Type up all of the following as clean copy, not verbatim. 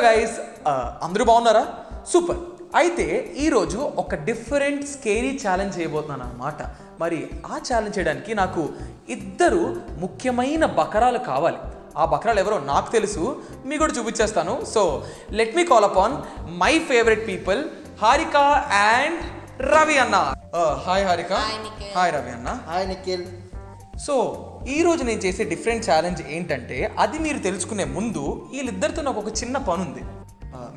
Guys అందరూ బాగున్నారా? Super. అయితే ఈరోజు ఒక డిఫరెంట్ స్కేరీ ఛాలెంజ్ చేయబోతున్నాను అన్నమాట. మరి ఆ ఛాలెంజ్ చేయడానికి నాకు ఇద్దరు ముఖ్యమైన బకరాలు కావాలి. ఆ బకరాలు ఎవరో నాకు తెలుసు, మీకు కూడా చూపించేస్తాను. So let me call upon my favourite people, Harika and Ravi అన్న. హాయ్ హారిక. హాయ్ రవి అన్న. హాయ్ నిఖిల్. సో ఈరోజు నేను చేసే డిఫరెంట్ ఛాలెంజ్ ఏంటంటే, అది మీరు తెలుసుకునే ముందు వీళ్ళిద్దరితో నాకు ఒక చిన్న పని ఉంది.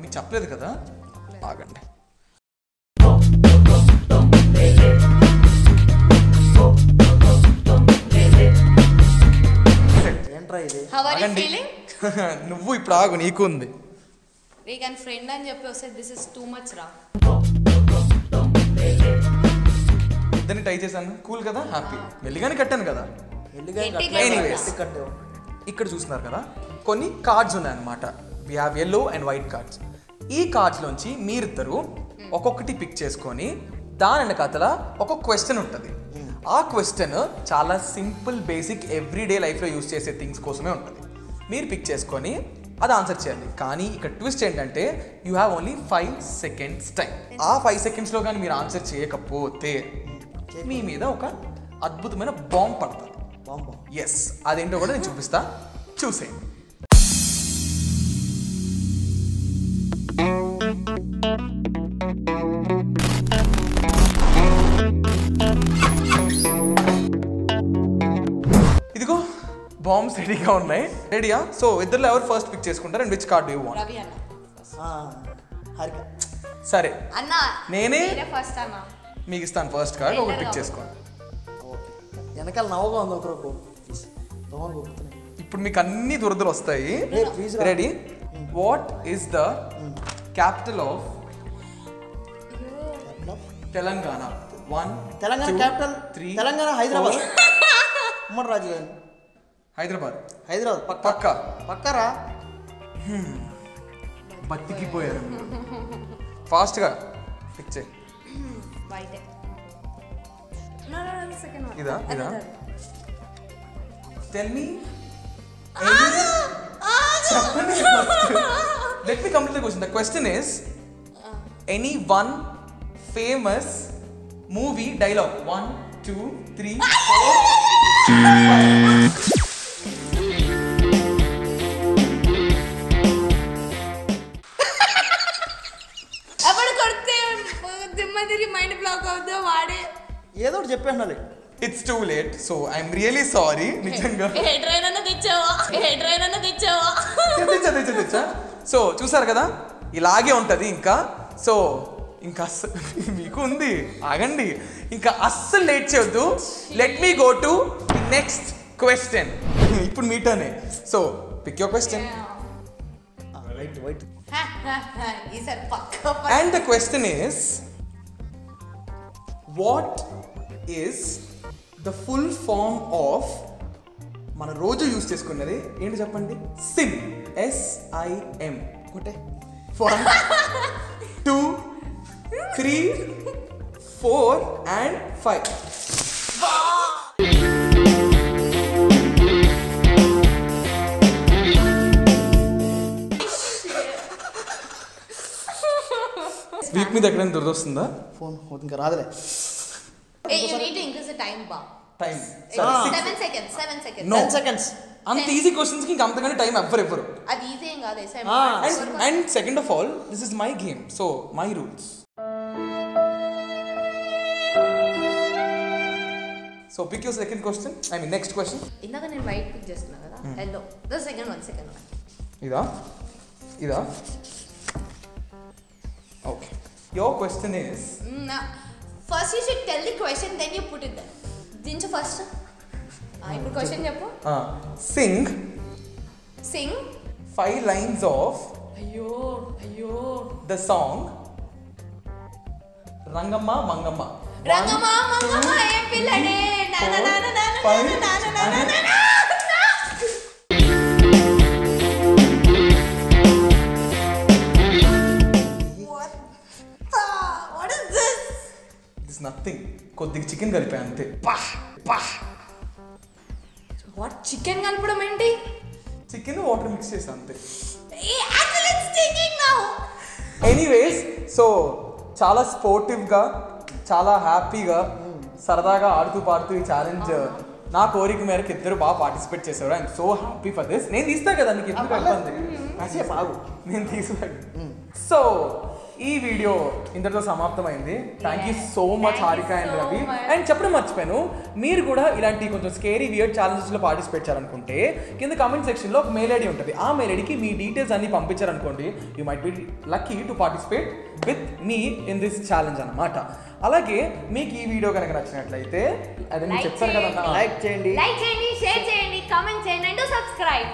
మీకు చెప్పలేదు కదా, ఆగండి. ఏంట్రా ఇది? ఆగండి. నువ్వు ఇప్పుడు ఆగు, నీకు ఉంది. ఫ్రెండ్ అని చెప్పి వస్తే దిస్ ఇస్ టూ మచ్ రా. ఇద్దరిని ట్రై చేశాను, కూల్ కదా, హ్యాపీ. మెల్లిగానే కట్టాను కదా. Anyways, ఇక్కడ చూస్తున్నారు కదా, కొన్ని కార్డ్స్ ఉన్నాయన్నమాట. We have yellow and white cards. ఈ కార్డ్స్లోంచి మీరిద్దరు ఒక్కొక్కటి పిక్ చేసుకొని దాని వెనకాతల ఒక క్వశ్చన్ ఉంటుంది. ఆ క్వశ్చన్ చాలా సింపుల్, బేసిక్, ఎవ్రీడే లైఫ్లో యూజ్ చేసే థింగ్స్ కోసమే ఉంటుంది. మీరు పిక్ చేసుకొని అది ఆన్సర్ చేయాలి. కానీ ఇక్కడ ట్విస్ట్ ఏంటంటే, you have only 5 seconds time. ఆ 5 secondsలో కానీ మీరు ఆన్సర్ చేయకపోతే మీ మీద ఒక అద్భుతమైన బాంబ్ పడుతుంది. ఎస్, అదేంటో కూడా నేను చూపిస్తా, చూసేయండి. ఇదిగో బాంబ్స్ రెడీగా ఉన్నాయి. రెడీయా? సో ఇద్దరులో ఎవరు ఫస్ట్ పిక్ చేసుకుంటారు? And which card you want? Ravi అన్న. హారిక. సరే, అన్న నేనే ఫస్ట్ అన్న మీకు ఇస్తాను ఫస్ట్ కార్డ్. ఒకటి పిక్ చేసుకోండి. వెనకాల నవ్వుగా ఉంది ఒకరు. ఇప్పుడు మీకు అన్ని దురదలు వస్తాయి. Ready? What is the capital of Telangana? 1 Telangana 2 capital 3 Telangana Hyderabad. ఉమ్మడి రాజు గారు. హైదరాబాద్. హైదరాబాద్ పక్క పక్కరా. బతికిపోయారు. ఫాస్ట్గా పిక్ చేయి. వైట్. సెకండ్ ఇదా? Tell me. చెప్పండి. Let me complete the question. The question is any one famous movie dialogue. 1 2 3 4 5. అప్పుడు కొడితే దిమ్మ తిరిగి మైండ్ బ్లాక్ అవుతుందో వాడే. ఏదో ఒకటి చెప్పేయాలి. It's too late. So I'm really sorry. నిజంగా తెచ్చా. సో చూసారు కదా, ఇలాగే ఉంటుంది. ఇంకా మీకు ఉంది, ఆగండి. ఇంకా అస్సలు లేట్ చేయొద్దు. Let me go to the next question. ఇప్పుడు మీ turn. So pick your question. Right white. ఈసారి పక్క. And the question is, what is the full form of, మన రోజు యూజ్ చేసుకున్నది ఏంటి చెప్పండి? సిమ్. SIM. ఒకటే 1 2 3 4 and 5. వీక్ మీద ఎక్కడైనా దురదొస్తుందా? ఫోన్ ఇంకా రాదులే. You need to increase the time bar. Time 7 seconds. 10 seconds. అంత ఈజీ క్వశ్చన్స్ కి ఇంకా అంతగానే టైం ఎవ్వరు. అది ఈజీ ఏం కాదు. And second of all, this is my game, so my rules. So pick your second question. I mean next question. ఇందాక నేను వైట్ పిక్ చేస్తున్నా కదా, ఎల్లో. The second one. ఇదా? Okay. Your question is, first you should tell the question, then you put it there. దించు first. ఇప్పుడు question చెప్పు. Singh 5 lines of అయ్యో the song Rangamma Mangamma. Rangamma Mangamma ఏ పిల్లడే నానా నానా నానా నానా నానా నానా. What is this? This is nothing. కొద్దిగా చికెన్ కలిపా అంతే. వాట్ చికెన్ కలపడం ఏంటి? చికెన్ వాటర్ మిక్స్ చేసా అంతే. Actually it's sticky. Anyways so చాలా స్పోర్టివ్గా చాలా హ్యాపీగా సరదాగా ఆడుతూ పాడుతూ ఈ ఛాలెంజ్ నా కోరిక మేరకు ఇద్దరు బాగా పార్టిసిపేట్ చేశారు. I'm so happy for this. నేను తీస్తా కదా మీకు ఎందుకు అయిపోయింది కాసేపు ఆగు. నేను తీసుకున్నాను. సో ఈ వీడియో ఇంతటితో సమాప్తమైంది. Thank you so much Harika and Ravi. And చెప్పడం మర్చిపోయాను, మీరు కూడా ఇలాంటి కొంచెం స్కేరీ వియర్డ్ ఛాలెంజెస్లో పార్టిసిపేట్ చేయాలనుకుంటే కింద కామెంట్ సెక్షన్లో ఒక మెయిల్ ఐడి ఉంటుంది. ఆ మెయిల్ ఐడికి మీ డీటెయిల్స్ అన్ని పంపించారనుకోండి, you might be lucky to participate with me in this challenge అన్నమాట. అలాగే మీకు ఈ వీడియో కనుక నచ్చినట్లయితే అదే నేను చెప్తాను కదా, లైక్ చేయండి, షేర్ చేయండి, కామెంట్ చేయండి అండ్ సబ్స్క్రైబ్.